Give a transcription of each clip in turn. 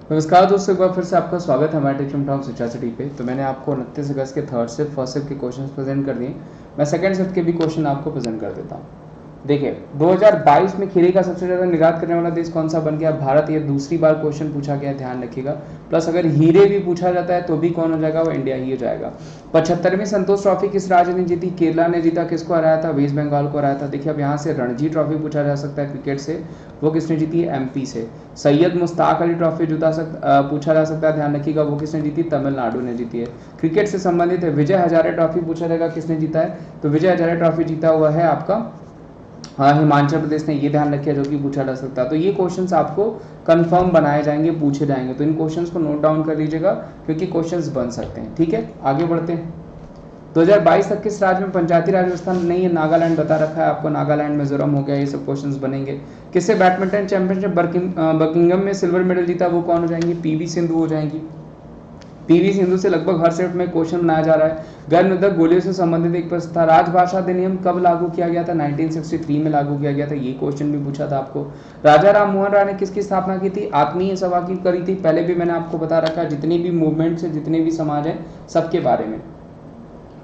नमस्कार दोस्तों, एक बार फिर से आपका स्वागत है हमारे टिप्स टॉक शिक्षा सिटी पे। तो मैंने आपको 29 अगस्त के थर्ड शिफ्ट फर्स्ट शिफ्ट के क्वेश्चंस प्रेजेंट कर दिए। मैं सेकंड शिफ्ट के भी क्वेश्चन आपको प्रेजेंट कर देता हूँ। देखिए, 2022 में खीरे का सबसे ज़्यादा निर्यात करने वाला देश कौन सा बन गया? भारत। ये दूसरी बार क्वेश्चन पूछा गया, ध्यान रखिएगा। प्लस अगर हीरे भी पूछा जाता है तो भी कौन हो जाएगा? वो इंडिया ही हो जाएगा। 75वीं संतोष ट्रॉफी किस राज्य ने जीती? केरला ने जीता। किसको हराया था? वेस्ट बंगाल को हराया था। देखिए, अब यहाँ से रणजी ट्रॉफी पूछा जा सकता है क्रिकेट से, वो किसने जीती है? एमपी से। सैयद मुश्ताक अली ट्रॉफी पूछा जा सकता है, ध्यान रखिएगा, वो किसने जीती? तमिलनाडु ने जीती है। क्रिकेट से संबंधित है, विजय हजारे ट्रॉफी पूछा जाएगा, किसने जीता है? तो विजय हजारे ट्रॉफी जीता हुआ है आपका हिमाचल प्रदेश ने, ये ध्यान रखिए, जो कि पूछा जा सकता है। तो ये क्वेश्चंस आपको कंफर्म बनाए जाएंगे, पूछे जाएंगे, तो इन क्वेश्चंस को नोट डाउन कर लीजिएगा क्योंकि क्वेश्चंस बन सकते हैं। ठीक है, आगे बढ़ते हैं। 2022 तक किस राज्य में पंचायती राज व्यवस्था नहीं है? नागालैंड बता रखा है आपको, नागालैंड मिजोरम हो गया, ये सब क्वेश्चंस बनेंगे। किससे बैडमिंटन चैंपियनशिप बर्किंगम में सिल्वर मेडल जीता? वो कौन हो जाएंगी? पीवी सिंधु हो जाएंगी। पीवी सिंधु से लगभग हर सेट में क्वेश्चन बनाया जा रहा है। गैर निरोधक गोलियों से संबंधित एक प्रश्न था, राजभाषा अधिनियम कब लागू किया गया था? 1963 में लागू किया गया था, ये क्वेश्चन भी पूछा था आपको। राजा राम मोहन राय ने किसकी स्थापना की थी? आत्मीय सभा की करी थी। पहले भी मैंने आपको बता रखा है, जितने भी मूवमेंट्स है, जितने भी समाज है, सबके बारे में।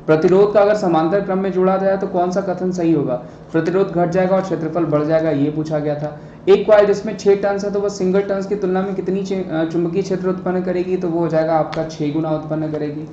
प्रतिरोध का अगर समांतर क्रम में जोड़ा जाए तो कौन सा कथन सही होगा? प्रतिरोध घट जाएगा और क्षेत्रफल बढ़ जाएगा, ये पूछा गया था। एक कॉइल जिसमें 6 टर्न्स है तो वह सिंगल टर्न्स की तुलना में कितनी चुंबकीय क्षेत्र उत्पन्न करेगी? तो वो हो जाएगा आपका 6 गुना उत्पन्न करेगी।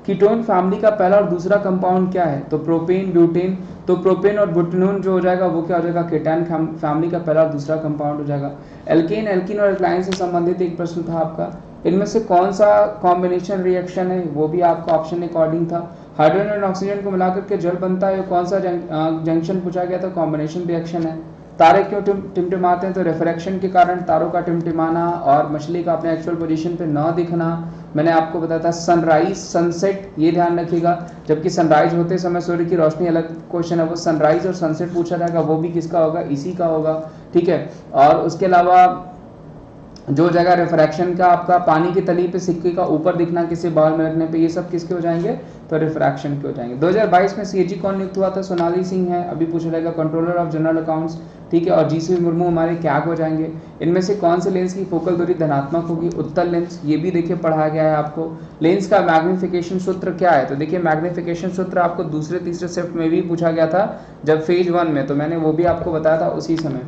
कीटोन फैमिली का पहला और दूसरा कंपाउंड क्या है? तो प्रोपेन, ब्यूटेन। तो प्रोपेन और बुटनोन जो हो जाएगा वो क्या हो जाएगा? केटान फैमिली का पहला और दूसरा कंपाउंड हो जाएगा। एल्केन, एल्कीन और एल्काइन से संबंधित एक प्रश्न था आपका, इनमें से कौन सा कॉम्बिनेशन रिएक्शन है? वो भी आपका ऑप्शन अकॉर्डिंग था। हाइड्रोजन और ऑक्सीजन को मिलाकर के जल बनता है, कौन सा जंक्शन पूछा गया था? कॉम्बिनेशन रिएक्शन है। तारे क्यों टिमटिमाते हैं? तो रिफ्रैक्शन के कारण तारों का टिमटिमाना और मछली का अपने एक्चुअल पोजीशन पे न दिखना, मैंने आपको बताया था। सनराइज, सनसेट, ये ध्यान रखिएगा, जबकि सनराइज होते समय सूर्य की रोशनी अलग क्वेश्चन है, वो सनराइज और सनसेट पूछा जाएगा, वो भी किसका होगा? इसी का होगा। ठीक है, और उसके अलावा जो जगह रिफ्रैक्शन का आपका पानी की तली पे सिक्के का ऊपर दिखना किसी बॉल में रखने पे, ये सब किसके हो जाएंगे? तो रिफ्रैक्शन के हो जाएंगे। 2022 में सीएजी कौन नियुक्त हुआ था? सोनाली सिंह है, अभी पूछा जाएगा, कंट्रोलर ऑफ जनरल अकाउंट्स। ठीक है, और जीसी मुर्मू हमारे क्या हो जाएंगे? इनमें से कौन से लेंस की फोकल दूरी धनात्मक होगी? उत्तल लेंस, ये भी देखिए पढ़ाया गया है आपको। लेंस का मैग्निफिकेशन सूत्र क्या है? तो देखिए, मैग्निफिकेशन सूत्र आपको दूसरे तीसरे शिफ्ट में भी पूछा गया था, जब फेज 1 में, तो मैंने वो भी आपको बताया था उसी समय।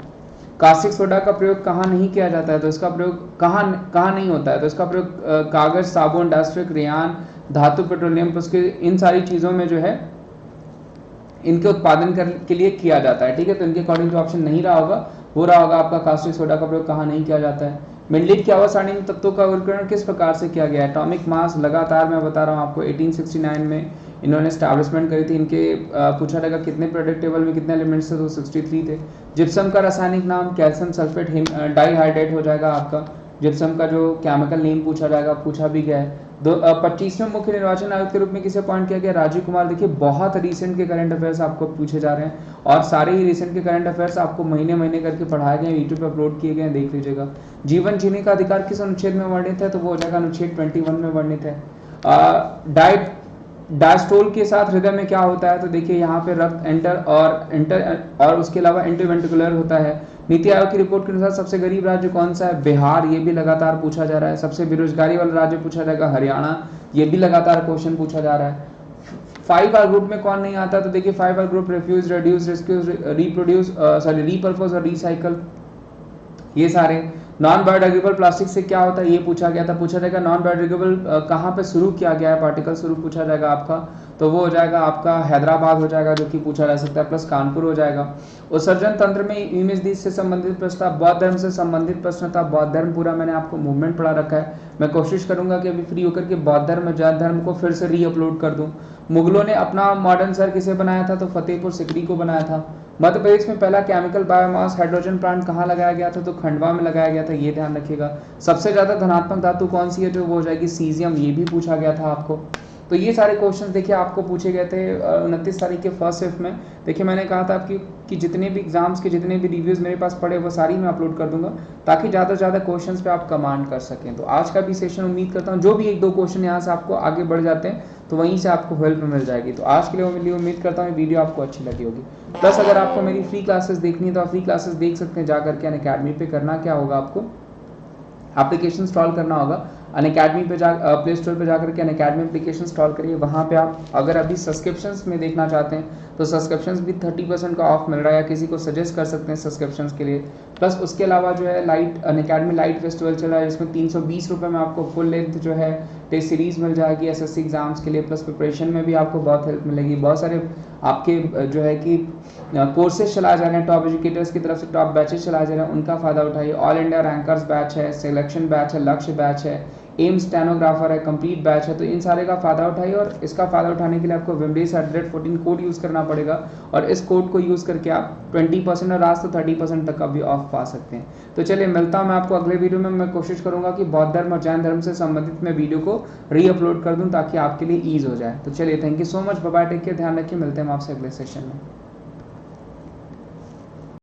कास्टिक सोडा का प्रयोग कहाँ नहीं किया जाता है? तो इसका प्रयोग कहाँ नहीं होता है? तो इसका प्रयोग कागज, साबुन, डास्ट्रिक, रेयान, धातु, पेट्रोलियम, उसके इन सारी चीज़ों में जो है इनके उत्पादन के लिए किया जाता है। ठीक है, तो इनके अकॉर्डिंग जो ऑप्शन नहीं रहा होगा वो रहा होगा आपका कास्टिक सोडा का प्रयोग कहाँ नहीं किया जाता है। मेंडलीव की आवर्त सारणी में तत्वों का वर्गीकरण किस प्रकार से किया गया है? एटॉमिक मास, लगातार, मैं बता रहा हूँ आपको, 1869 में इन्होंने स्टैब्लिशमेंट करी थी। इनके पूछा जाएगा कितने प्रोडक्ट टेबल में कितने एलिमेंट्स थे? तो 63 थे। जिप्सम का रासायनिक नाम? कैल्शियम सल्फेट डाइहाइड्रेट हो जाएगा आपका। जिप्सम का जो केमिकल नेम पूछा जाएगा, पूछा भी गया है। 25वें मुख्य निर्वाचन आयुक्त के रूप में किसे अपॉइंट किया गया? राजीव कुमार। देखिए, बहुत रिसेंट के करंट अफेयर्स आपको पूछे जा रहे हैं, और सारे ही रिसेंट के करंट अफेयर्स आपको महीने महीने करके पढ़ाए गए, यूट्यूब पर अपलोड किए गए, देख लीजिएगा। जीवन जीने का अधिकार किस अनुच्छेद में वर्णित है? तो वो हो जाएगा अनुच्छेद 21 में वर्णित है। डायस्टोल के साथ हृदय में क्या होता है? तो देखिए, यहाँ पे रक्त एंटर और उसके अलावा इंटरवेंट्रिकुलर होता है। नीति आयोग की रिपोर्ट के अनुसार सबसे गरीब राज्य कौन सा है? बिहार, ये भी लगातार पूछा जा रहा है। सबसे बेरोजगारी वाला राज्य पूछा जाएगा हरियाणा, ये भी लगातार क्वेश्चन पूछा जा रहा है। 5R ग्रुप में कौन नहीं आता? तो देखिए, 5R group refuse, reduce, rescues, repurpose और रिसाइकल, ये सारे। नॉन बायोडिग्रेडेबल प्लास्टिक से क्या होता है? ये पूछा गया था। पूछा जाएगा नॉन बायोडिग्रेडेबल कहाँ पे शुरू किया गया है? पार्टिकल शुरू पूछा जाएगा आपका, तो वो हो जाएगा आपका हैदराबाद हो जाएगा, जो कि पूछा जा सकता है, प्लस कानपुर हो जाएगा। उत्सर्जन तंत्र में इमेज दी से संबंधित प्रश्न था। बौद्ध धर्म से संबंधित प्रश्न था। बौद्ध धर्म पूरा मैंने आपको मूवमेंट पढ़ा रखा है, मैं कोशिश करूंगा कि अभी फ्री होकर के बौद्ध धर्म, जैन धर्म को फिर से री अपलोड कर दूं। मुगलों ने अपना मॉडर्न शहर किसे बनाया था? तो फतेहपुर सिकरी को बनाया था। मध्य प्रदेश में पहला केमिकल बायोमास हाइड्रोजन प्लांट कहाँ लगाया गया था? तो खंडवा में लगाया गया था, ये ध्यान रखिएगा। सबसे ज्यादा धनात्मक धातु कौन सी है? जो वो हो जाएगी सीजियम, ये भी पूछा गया था आपको। तो ये सारे क्वेश्चंस देखिए आपको पूछे गए थे 29 तारीख के फर्स्ट शिफ्ट में। देखिए, मैंने कहा था कि जितने भी एग्जाम्स के जितने भी रिव्यूज़ मेरे पास पड़े वो सारी मैं अपलोड कर दूंगा, ताकि ज़्यादा से ज़्यादा क्वेश्चंस पे आप कमांड कर सकें। तो आज का भी सेशन उम्मीद करता हूँ जो भी एक दो क्वेश्चन यहाँ से आपको आगे बढ़ जाते हैं तो वहीं से आपको हेल्प मिल जाएगी। तो आज के लिए उम्मीद करता हूँ वीडियो आपको अच्छी लगी होगी। प्लस अगर आपको मेरी फ्री क्लासेस देखनी है तो आप फ्री क्लासेस देख सकते हैं जा करके अनअकैडमी पे। करना क्या होगा आपको, एप्लीकेशन इंस्टॉल करना होगा। अनअकैडमी पे जा प्ले स्टोर पे जाकर के अनअकैडमी एप्लीकेशन इंस्टॉल करिए। वहाँ पे आप अगर अभी सब्सक्रिप्शंस में देखना चाहते हैं तो सब्सक्रिप्शंस भी 30% का ऑफ मिल रहा है, या किसी को सजेस्ट कर सकते हैं सब्सक्रिप्शंस के लिए। प्लस उसके अलावा जो है लाइट अनअकैडमी लाइट फेस्टिवल चल रहा है, जिसमें 320 रुपये में आपको फुल लेंथ जो है टेस्ट सीरीज़ मिल जाएगी एसएससी एग्जाम्स के लिए। प्लस प्रिपरेशन में भी आपको बहुत हेल्प मिलेगी। बहुत सारे आपके जो है कि कोर्सेज चलाए जा रहे हैं, टॉप एजुकेटर्स की तरफ से टॉप बैचेस चलाए जा रहे हैं, उनका फ़ायदा उठाइए। ऑल इंडिया रैंकर्स बैच है, सिलेक्शन बैच है, लक्ष्य बैच है, एम स्टेनोग्राफर है, कंप्लीट बैच है। तो इन सारे का फ़ायदा उठाइए, और इसका फ़ायदा उठाने के लिए आपको wimdays@14 कोड यूज़ करना पड़ेगा, और इस कोड को यूज़ करके आप 20% और आज तो 30% तक का भी ऑफ पा सकते हैं। तो चलिए मिलता हूँ मैं आपको अगले वीडियो में। मैं कोशिश करूँगा कि बौद्ध धर्म और जैन धर्म से संबंधित मैं वीडियो को री अपलोड कर दूँ ताकि आपके लिए ईज हो जाए। तो चलिए, thank you so much, bye bye, take care, ध्यान रखिए, मिलते हैं हम आपसे अगले सेशन में।